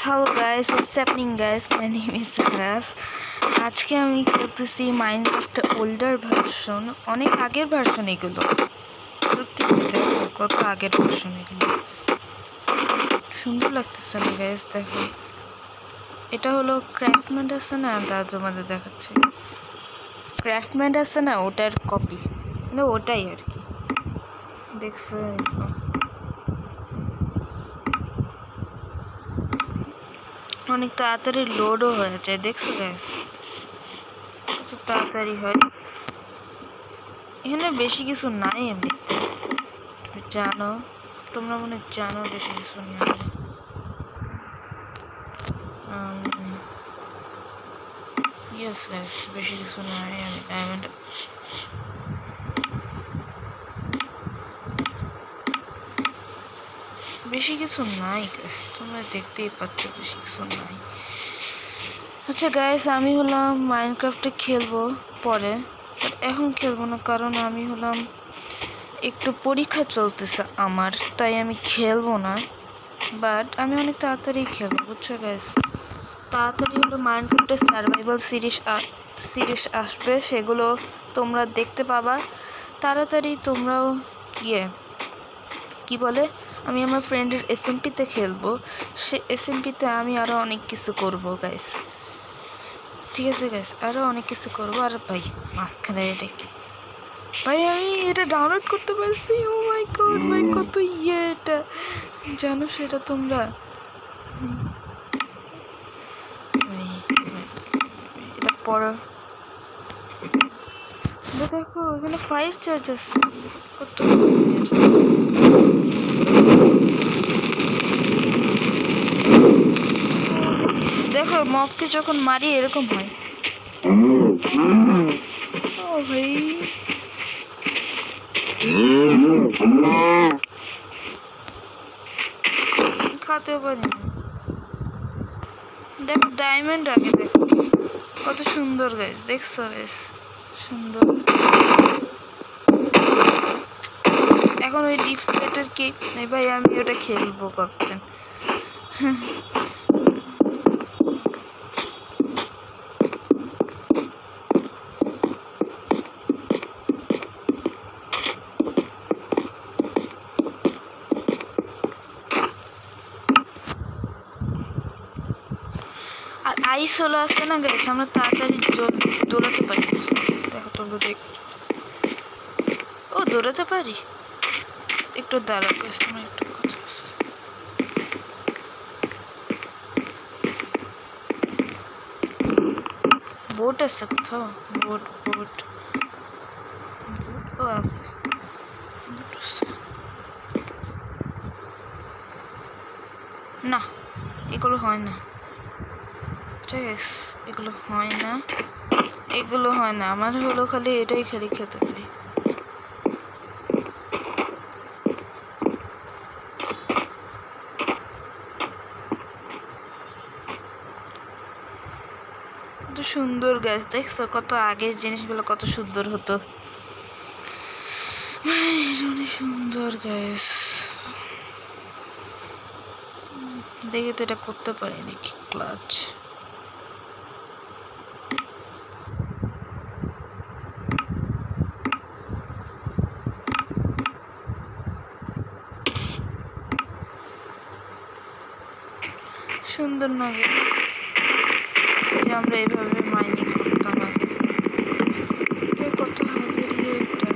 Hello guys, what's happening guys? My name is Araf. আজকে আমি করতেছি মাইনক্রাফট ওল্ডার ভার্সন, অনেক আগের ভার্সন এগুলো। সত্যি কত আগের ভার্সন এগুলো, সুন্দর লাগতেছে না গাইস? দেখো, এটা হলো ক্রাফটম্যান আছে না, তোমাদের দেখাচ্ছি। ক্রাফটম্যান আছে না, ওটার কপি, মানে ওটাই আর কি। দেখছো অনেক তাড়াতাড়ি লোডও হয়ে যায়, দেখছো গাইস কত তাড়াতাড়ি হয়। এখানে বেশি কিছু নাই এমনিতে, তুমি জানো, তোমরা মনে জানো বেশি কিছু নাই। ইয়েস গাইস, বেশি কিছু নাই। আমি ডায়মন্ড বেশি কিছু নাই গাইস, তোমরা দেখতেই পাচ্ছ বেশি কিছু নাই। আচ্ছা গাইস, আমি হলাম মাইনক্রাফটে খেলবো পরে, এখন খেলবো না, কারণ আমি হলাম একটু পরীক্ষা চলতেছে আমার, তাই আমি খেলবো না। বাট আমি অনেক তাড়াতাড়ি খেলবো, বুঝছো গাইস? তাড়াতাড়ি হলো মাইনক্রাফটের সার্ভাইভাল সিরিজ আসবে, সেগুলো তোমরা দেখতে পাবা তাড়াতাড়ি। তোমরাও কি বলে, আমি আমার ফ্রেন্ডের এসএমপিতে খেলবো, সে এসএমপিতে আমি আরও অনেক কিছু করবো গাইস, ঠিক আছে গাইস? আরও অনেক কিছু করবো। আর ভাই মাঝখানে এটা কি ভাই, আমি এটা ডাউনলোড করতে পারছি। ও মাই গড ভাই, কত এটা জানো সেটা তোমরা? এটা পড়ো, দেখো এখানে ফায়ার চার্জ আছে কত। দেখো মবকে যখন মারি এরকম হয়। ও ভাই, খাতে পারি না। দেখো ডায়মন্ড আগে, দেখো কত সুন্দর গাইস, দেখছো গাইস? সুন্দর। এখন ওই ডিপ স্টেটের কি নেই ভাই, আমি ওটা খেলবো ভাবছেন? আর আইস হলো আসছে না গাইস, আমরা তাড়াতাড়ি দৌড়াতে পারি। দেখো তোমরা দেখ, ও দৌড়াতে পারি। একটু দাঁড়া গাইস, তোমার একটু কথা। বোট আছে কোথাও? বোট ও আছে, না এগুলো হয় না, এগুলো হয় না, এগুলো হয় না। আমার হলো খালি এটাই খালি খেতে পারি। কত সুন্দর গাছ, দেখছো? কত আগের জিনিসগুলো কত সুন্দর হতো, অনেক সুন্দর গাছ। দেখে তো এটা করতে পারি নাকি ক্লাচ। সুন্দর না যে আমরা এভাবে মাইনিং করতাম আগে, কত আগের এটা।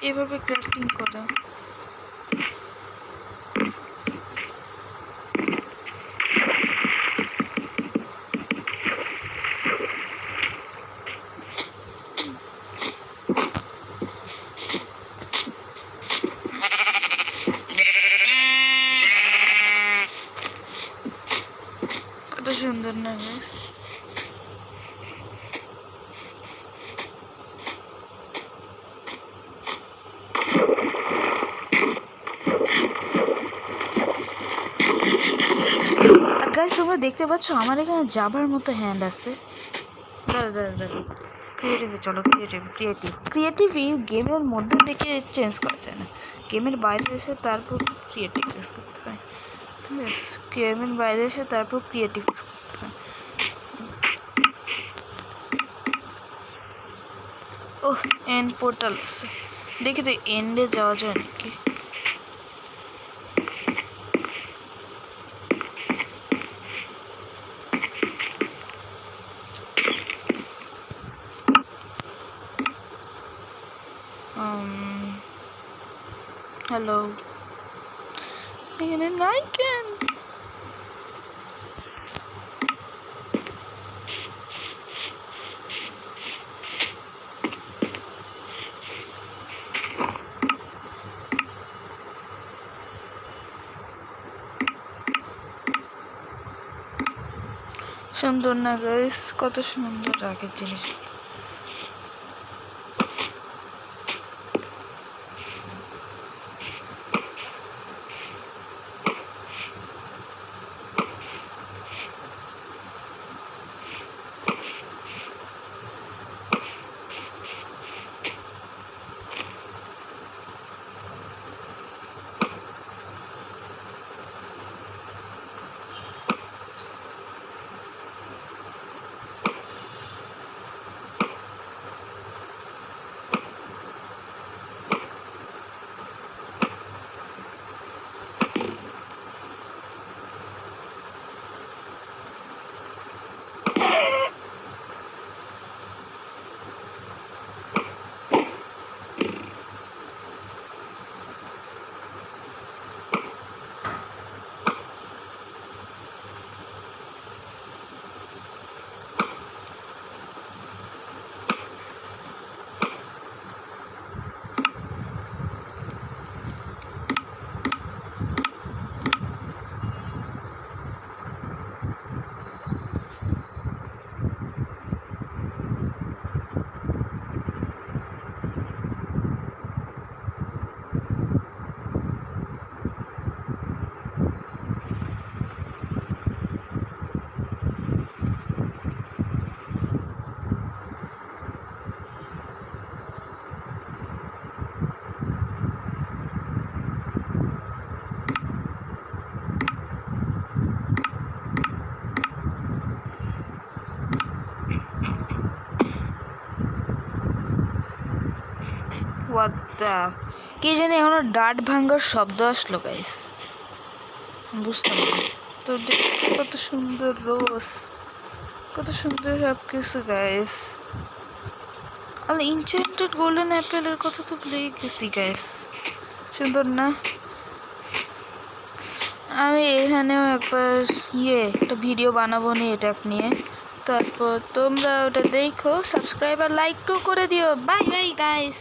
এভাবে ক্রাফটিং করা, কত সুন্দর না গাইস? গাইস তোমরা দেখতে পাচ্ছ আমার এখানে যাবার মতো হ্যান্ড আছে। দাঁড়া, ক্রিয়েটিভে চলো, ক্রিয়েটিভই গেমের মধ্যে থেকে চেঞ্জ করা যায় না, গেমের বাইরে এসে তারপর ক্রিয়েটিভ ইউজ করতে হয়। ঠিক আছে, গেমের বাইরে এসে তারপর ক্রিয়েটিভ ইউজ করতে হয়। ওহ, এন্ড পোর্টাল আছে, দেখি তো এন্ডে যাওয়া যায় নাকি। হ্যালো, এখানে নাই কেন? সুন্দর না গাইস, কত সুন্দর আগের জিনিস। কে জানি এখনো ডাট ভাঙ্গার শব্দ আসলো গাইস, বুঝতে পারি তো। কত সুন্দর রোজ, কত সুন্দর সব কিছু গাইস। আর ইনচেন্টেড গোল্ডেন অ্যাপেলের কথা তো ভুলেই গেছি গাইস, সুন্দর না? আমি এখানেও একবার একটা ভিডিও বানাবো নি এটা নিয়ে, তারপর তোমরা ওটা দেখো, সাবস্ক্রাইব আর লাইকও করে দিও। Bye bye guys.